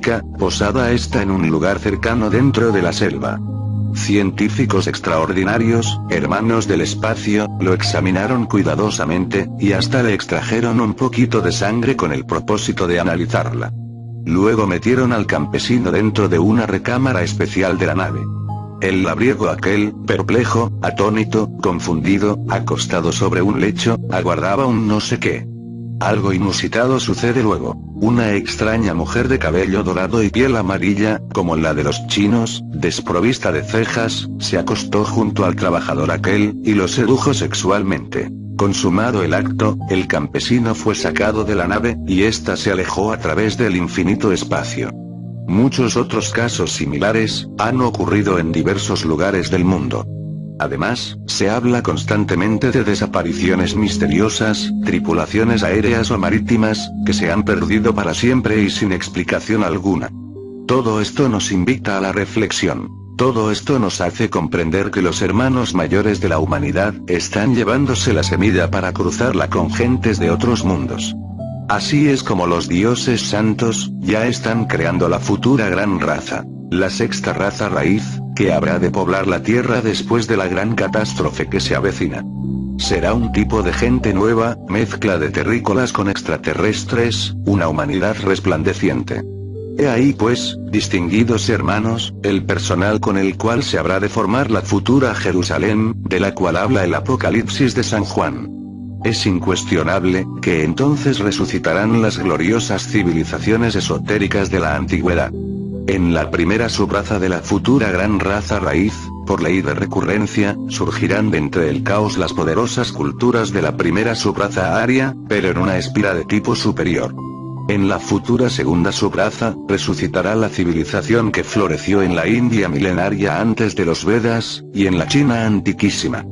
científica, posada está en un lugar cercano dentro de la selva. Científicos extraordinarios, hermanos del espacio, lo examinaron cuidadosamente, y hasta le extrajeron un poquito de sangre con el propósito de analizarla. Luego metieron al campesino dentro de una recámara especial de la nave. El labriego aquel, perplejo, atónito, confundido, acostado sobre un lecho, aguardaba un no sé qué. Algo inusitado sucede luego. Una extraña mujer de cabello dorado y piel amarilla, como la de los chinos, desprovista de cejas, se acostó junto al trabajador aquel, y lo sedujo sexualmente. Consumado el acto, el campesino fue sacado de la nave, y ésta se alejó a través del infinito espacio. Muchos otros casos similares han ocurrido en diversos lugares del mundo. Además, se habla constantemente de desapariciones misteriosas, tripulaciones aéreas o marítimas, que se han perdido para siempre y sin explicación alguna. Todo esto nos invita a la reflexión. Todo esto nos hace comprender que los hermanos mayores de la humanidad están llevándose la semilla para cruzarla con gentes de otros mundos. Así es como los dioses santos ya están creando la futura gran raza, la sexta raza raíz, que habrá de poblar la Tierra después de la gran catástrofe que se avecina. Será un tipo de gente nueva, mezcla de terrícolas con extraterrestres, una humanidad resplandeciente. He ahí pues, distinguidos hermanos, el personal con el cual se habrá de formar la futura Jerusalén, de la cual habla el Apocalipsis de San Juan. Es incuestionable, que entonces resucitarán las gloriosas civilizaciones esotéricas de la antigüedad. En la primera subraza de la futura gran raza raíz, por ley de recurrencia, surgirán de entre el caos las poderosas culturas de la primera subraza aria, pero en una espira de tipo superior. En la futura segunda subraza, resucitará la civilización que floreció en la India milenaria antes de los Vedas, y en la China antiquísima.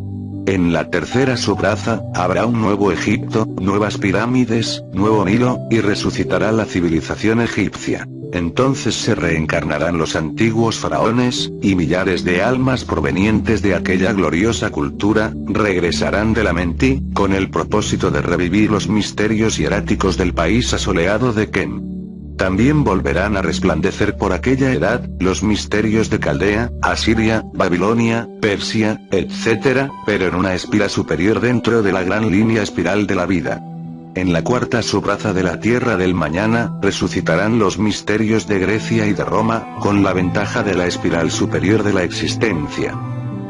En la tercera subraza, habrá un nuevo Egipto, nuevas pirámides, nuevo Nilo, y resucitará la civilización egipcia. Entonces se reencarnarán los antiguos faraones, y millares de almas provenientes de aquella gloriosa cultura, regresarán de la Mentí, con el propósito de revivir los misterios hieráticos del país asoleado de Kem. También volverán a resplandecer por aquella edad, los misterios de Caldea, Asiria, Babilonia, Persia, etc., pero en una espira superior dentro de la gran línea espiral de la vida. En la cuarta subraza de la Tierra del Mañana, resucitarán los misterios de Grecia y de Roma, con la ventaja de la espiral superior de la existencia.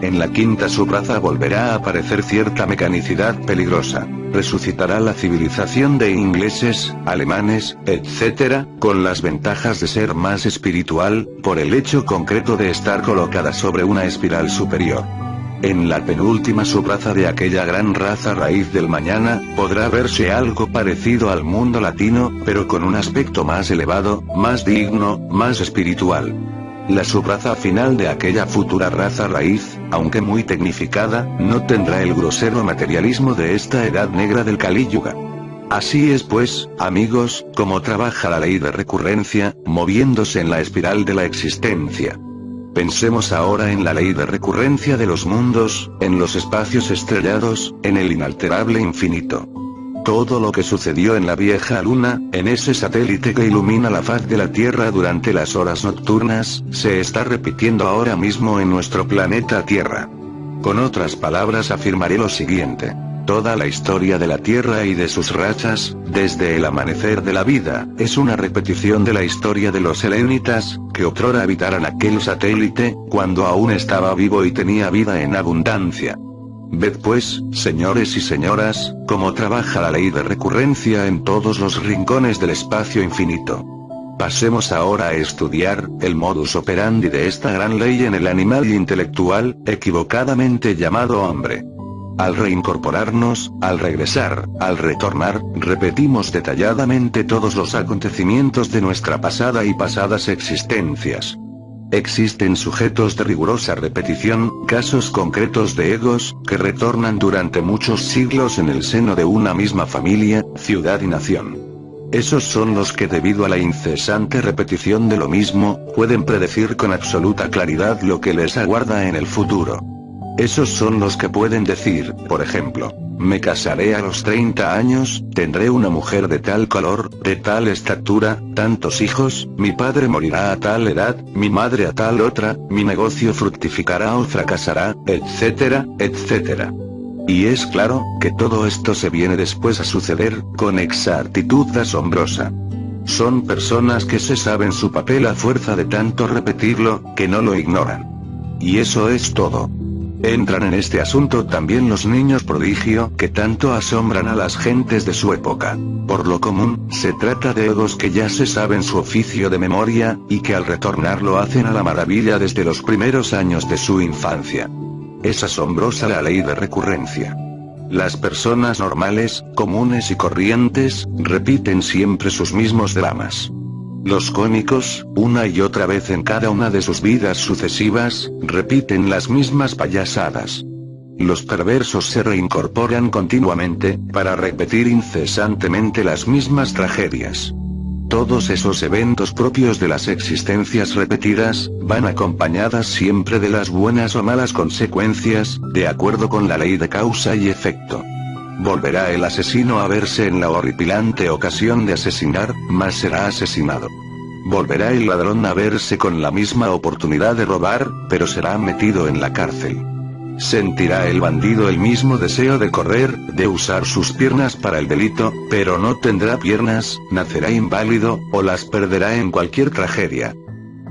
En la quinta subraza volverá a aparecer cierta mecanicidad peligrosa. Resucitará la civilización de ingleses, alemanes, etc., con las ventajas de ser más espiritual, por el hecho concreto de estar colocada sobre una espiral superior. En la penúltima subraza de aquella gran raza raíz del mañana, podrá verse algo parecido al mundo latino, pero con un aspecto más elevado, más digno, más espiritual. La subraza final de aquella futura raza raíz, aunque muy tecnificada, no tendrá el grosero materialismo de esta edad negra del Kali Yuga. Así es pues, amigos, como trabaja la ley de recurrencia, moviéndose en la espiral de la existencia. Pensemos ahora en la ley de recurrencia de los mundos, en los espacios estrellados, en el inalterable infinito. Todo lo que sucedió en la vieja luna, en ese satélite que ilumina la faz de la Tierra durante las horas nocturnas, se está repitiendo ahora mismo en nuestro planeta Tierra. Con otras palabras afirmaré lo siguiente. Toda la historia de la Tierra y de sus rachas, desde el amanecer de la vida, es una repetición de la historia de los selenitas, que otrora habitaran aquel satélite, cuando aún estaba vivo y tenía vida en abundancia. Ved pues, señores y señoras, cómo trabaja la ley de recurrencia en todos los rincones del espacio infinito. Pasemos ahora a estudiar el modus operandi de esta gran ley en el animal intelectual, equivocadamente llamado hombre. Al reincorporarnos, al regresar, al retornar, repetimos detalladamente todos los acontecimientos de nuestra pasada y pasadas existencias. Existen sujetos de rigurosa repetición, casos concretos de egos, que retornan durante muchos siglos en el seno de una misma familia, ciudad y nación. Esos son los que debido a la incesante repetición de lo mismo, pueden predecir con absoluta claridad lo que les aguarda en el futuro. Esos son los que pueden decir, por ejemplo, me casaré a los 30 años, tendré una mujer de tal color, de tal estatura, tantos hijos, mi padre morirá a tal edad, mi madre a tal otra, mi negocio fructificará o fracasará, etcétera, etcétera. Y es claro, que todo esto se viene después a suceder, con exactitud asombrosa. Son personas que se saben su papel a fuerza de tanto repetirlo, que no lo ignoran. Y eso es todo. Entran en este asunto también los niños prodigio, que tanto asombran a las gentes de su época. Por lo común, se trata de egos que ya se saben su oficio de memoria, y que al retornar lo hacen a la maravilla desde los primeros años de su infancia. Es asombrosa la ley de recurrencia. Las personas normales, comunes y corrientes, repiten siempre sus mismos dramas. Los cómicos, una y otra vez en cada una de sus vidas sucesivas, repiten las mismas payasadas. Los perversos se reincorporan continuamente, para repetir incesantemente las mismas tragedias. Todos esos eventos propios de las existencias repetidas, van acompañadas siempre de las buenas o malas consecuencias, de acuerdo con la ley de causa y efecto. Volverá el asesino a verse en la horripilante ocasión de asesinar, mas será asesinado. Volverá el ladrón a verse con la misma oportunidad de robar, pero será metido en la cárcel. Sentirá el bandido el mismo deseo de correr, de usar sus piernas para el delito, pero no tendrá piernas, nacerá inválido, o las perderá en cualquier tragedia.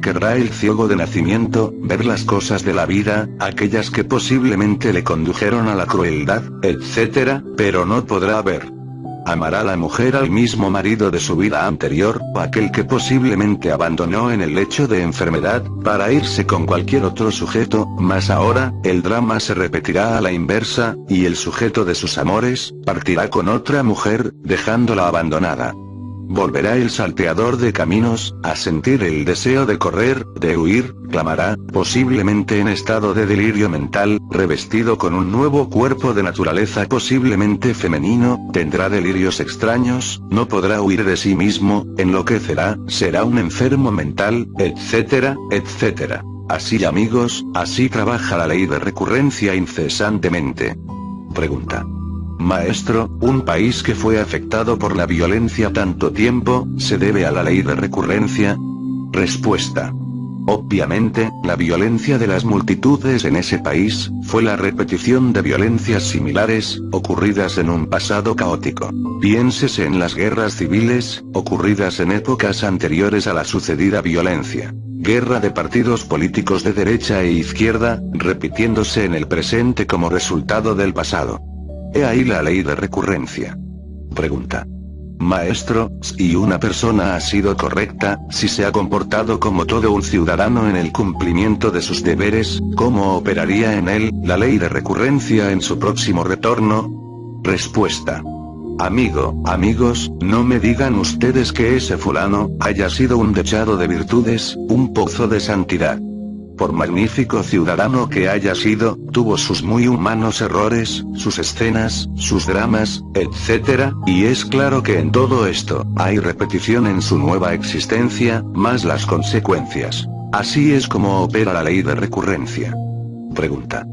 Querrá el ciego de nacimiento, ver las cosas de la vida, aquellas que posiblemente le condujeron a la crueldad, etc., pero no podrá ver. Amará la mujer al mismo marido de su vida anterior, o aquel que posiblemente abandonó en el lecho de enfermedad, para irse con cualquier otro sujeto, mas ahora, el drama se repetirá a la inversa, y el sujeto de sus amores, partirá con otra mujer, dejándola abandonada. Volverá el salteador de caminos, a sentir el deseo de correr, de huir, clamará, posiblemente en estado de delirio mental, revestido con un nuevo cuerpo de naturaleza posiblemente femenino, tendrá delirios extraños, no podrá huir de sí mismo, enloquecerá, será un enfermo mental, etcétera, etcétera. Así amigos, así trabaja la ley de recurrencia incesantemente. Pregunta. Maestro, ¿un país que fue afectado por la violencia tanto tiempo, se debe a la ley de recurrencia? Respuesta. Obviamente, la violencia de las multitudes en ese país, fue la repetición de violencias similares, ocurridas en un pasado caótico. Piénsese en las guerras civiles, ocurridas en épocas anteriores a la sucedida violencia. Guerra de partidos políticos de derecha e izquierda, repitiéndose en el presente como resultado del pasado. He ahí la ley de recurrencia. Pregunta. Maestro, si una persona ha sido correcta, si se ha comportado como todo un ciudadano en el cumplimiento de sus deberes, ¿cómo operaría en él la ley de recurrencia en su próximo retorno? Respuesta. Amigos, no me digan ustedes que ese fulano haya sido un dechado de virtudes, un pozo de santidad. Por magnífico ciudadano que haya sido, tuvo sus muy humanos errores, sus escenas, sus dramas, etc., y es claro que en todo esto, hay repetición en su nueva existencia, más las consecuencias. Así es como opera la ley de recurrencia. Pregunta.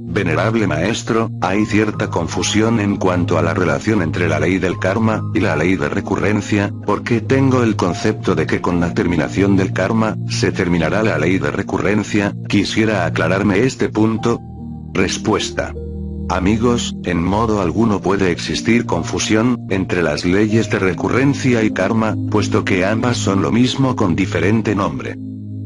Venerable maestro, hay cierta confusión en cuanto a la relación entre la ley del karma, y la ley de recurrencia, porque tengo el concepto de que con la terminación del karma, se terminará la ley de recurrencia, quisiera aclararme este punto. Respuesta. Amigos, en modo alguno puede existir confusión, entre las leyes de recurrencia y karma, puesto que ambas son lo mismo con diferente nombre.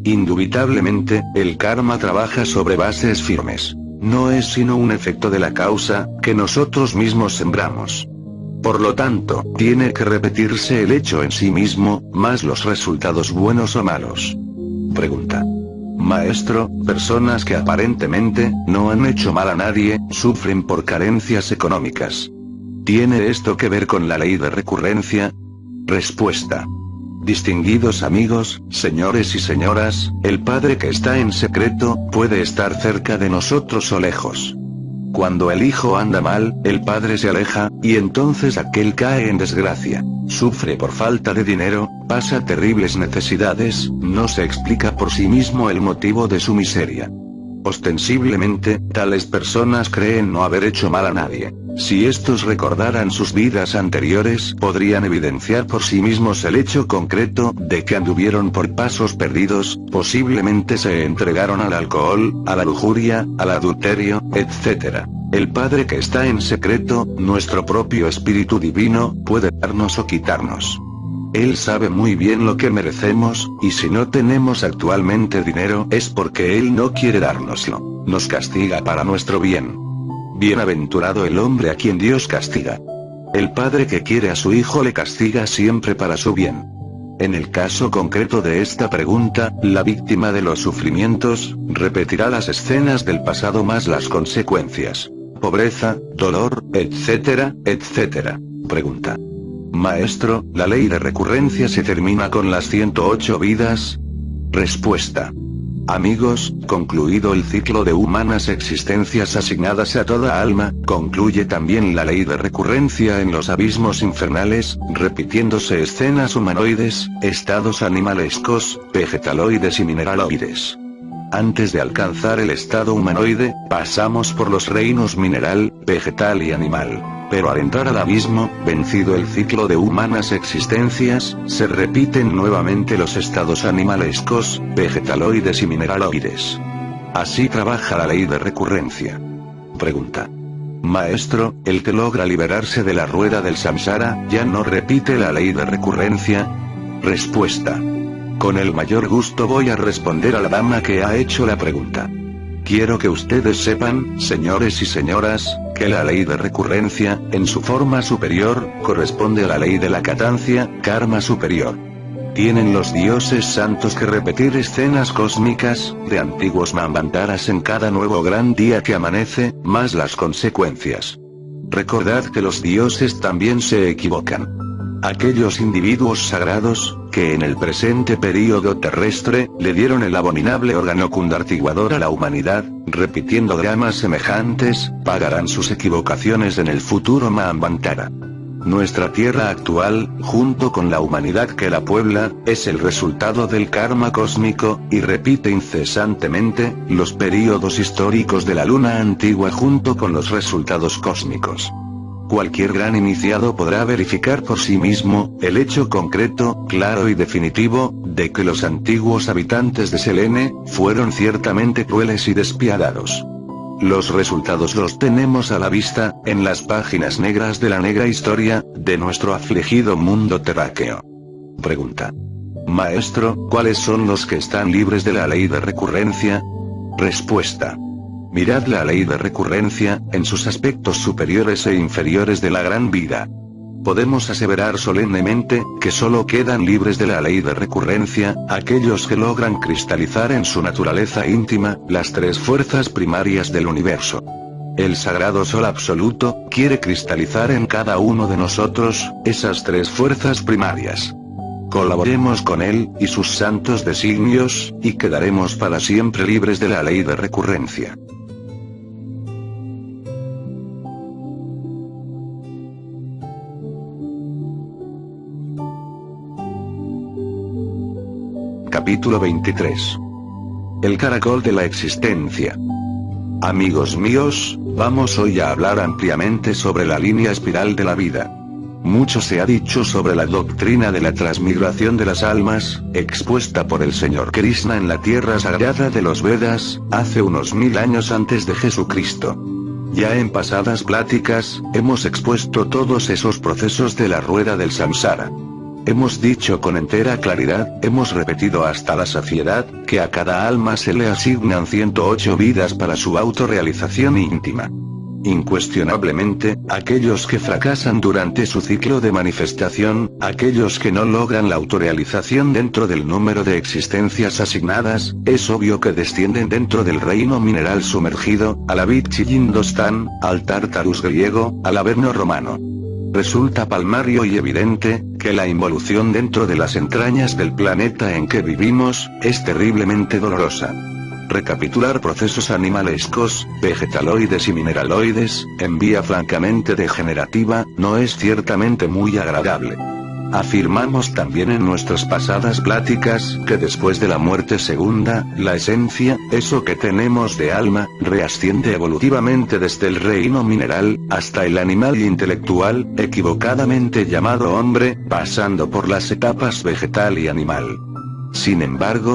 Indubitablemente, el karma trabaja sobre bases firmes. No es sino un efecto de la causa, que nosotros mismos sembramos. Por lo tanto, tiene que repetirse el hecho en sí mismo, más los resultados buenos o malos. Pregunta. Maestro, personas que aparentemente, no han hecho mal a nadie, sufren por carencias económicas. ¿Tiene esto que ver con la ley de recurrencia? Respuesta. Distinguidos amigos, señores y señoras, el Padre que está en secreto, puede estar cerca de nosotros o lejos. Cuando el hijo anda mal, el padre se aleja, y entonces aquel cae en desgracia. Sufre por falta de dinero, pasa terribles necesidades, no se explica por sí mismo el motivo de su miseria. Ostensiblemente, tales personas creen no haber hecho mal a nadie. Si estos recordaran sus vidas anteriores, podrían evidenciar por sí mismos el hecho concreto de que anduvieron por pasos perdidos, posiblemente se entregaron al alcohol, a la lujuria, al adulterio, etc. El Padre que está en secreto, nuestro propio Espíritu Divino, puede darnos o quitarnos. Él sabe muy bien lo que merecemos, y si no tenemos actualmente dinero es porque Él no quiere dárnoslo. Nos castiga para nuestro bien. Bienaventurado el hombre a quien Dios castiga. El padre que quiere a su hijo le castiga siempre para su bien. En el caso concreto de esta pregunta, la víctima de los sufrimientos, repetirá las escenas del pasado más las consecuencias. Pobreza, dolor, etcétera, etcétera. Pregunta. Maestro, ¿la ley de recurrencia se termina con las 108 vidas? Respuesta. Amigos, concluido el ciclo de humanas existencias asignadas a toda alma, concluye también la ley de recurrencia en los abismos infernales, repitiéndose escenas humanoides, estados animalescos, vegetaloides y mineraloides. Antes de alcanzar el estado humanoide, pasamos por los reinos mineral, vegetal y animal. Pero al entrar al abismo, vencido el ciclo de humanas existencias, se repiten nuevamente los estados animalescos, vegetaloides y mineraloides. Así trabaja la ley de recurrencia. Pregunta. Maestro, ¿el que logra liberarse de la rueda del samsara, ya no repite la ley de recurrencia? Respuesta. Con el mayor gusto voy a responder a la dama que ha hecho la pregunta. Quiero que ustedes sepan, señores y señoras, que la ley de recurrencia, en su forma superior, corresponde a la ley de la catancia, karma superior. Tienen los dioses santos que repetir escenas cósmicas, de antiguos manvantaras en cada nuevo gran día que amanece, más las consecuencias. Recordad que los dioses también se equivocan. Aquellos individuos sagrados, que en el presente período terrestre, le dieron el abominable órgano cundartiguador a la humanidad, repitiendo dramas semejantes, pagarán sus equivocaciones en el futuro Manvantara. Nuestra tierra actual, junto con la humanidad que la puebla, es el resultado del karma cósmico, y repite incesantemente, los períodos históricos de la luna antigua junto con los resultados cósmicos. Cualquier gran iniciado podrá verificar por sí mismo, el hecho concreto, claro y definitivo, de que los antiguos habitantes de Selene, fueron ciertamente crueles y despiadados. Los resultados los tenemos a la vista, en las páginas negras de la negra historia, de nuestro afligido mundo terráqueo. Pregunta. Maestro, ¿cuáles son los que están libres de la ley de recurrencia? Respuesta. Mirad la ley de recurrencia, en sus aspectos superiores e inferiores de la gran vida. Podemos aseverar solemnemente, que solo quedan libres de la ley de recurrencia, aquellos que logran cristalizar en su naturaleza íntima, las tres fuerzas primarias del universo. El sagrado Sol Absoluto, quiere cristalizar en cada uno de nosotros, esas tres fuerzas primarias. Colaboremos con Él, y sus santos designios, y quedaremos para siempre libres de la ley de recurrencia. Capítulo 23. El caracol de la existencia. Amigos míos, vamos hoy a hablar ampliamente sobre la línea espiral de la vida. Mucho se ha dicho sobre la doctrina de la transmigración de las almas, expuesta por el Señor Krishna en la tierra sagrada de los Vedas, hace unos 1000 años antes de Jesucristo. Ya en pasadas pláticas, hemos expuesto todos esos procesos de la rueda del samsara. Hemos dicho con entera claridad, hemos repetido hasta la saciedad, que a cada alma se le asignan 108 vidas para su autorrealización íntima. Incuestionablemente, aquellos que fracasan durante su ciclo de manifestación, aquellos que no logran la autorrealización dentro del número de existencias asignadas, es obvio que descienden dentro del reino mineral sumergido, al Avicii-Indostán, al Tártarus griego, al Averno romano. Resulta palmario y evidente, que la involución dentro de las entrañas del planeta en que vivimos, es terriblemente dolorosa. Recapitular procesos animalescos, vegetaloides y mineraloides, en vía francamente degenerativa, no es ciertamente muy agradable. Afirmamos también en nuestras pasadas pláticas que después de la muerte segunda, la esencia, eso que tenemos de alma, reasciende evolutivamente desde el reino mineral, hasta el animal intelectual, equivocadamente llamado hombre, pasando por las etapas vegetal y animal. Sin embargo,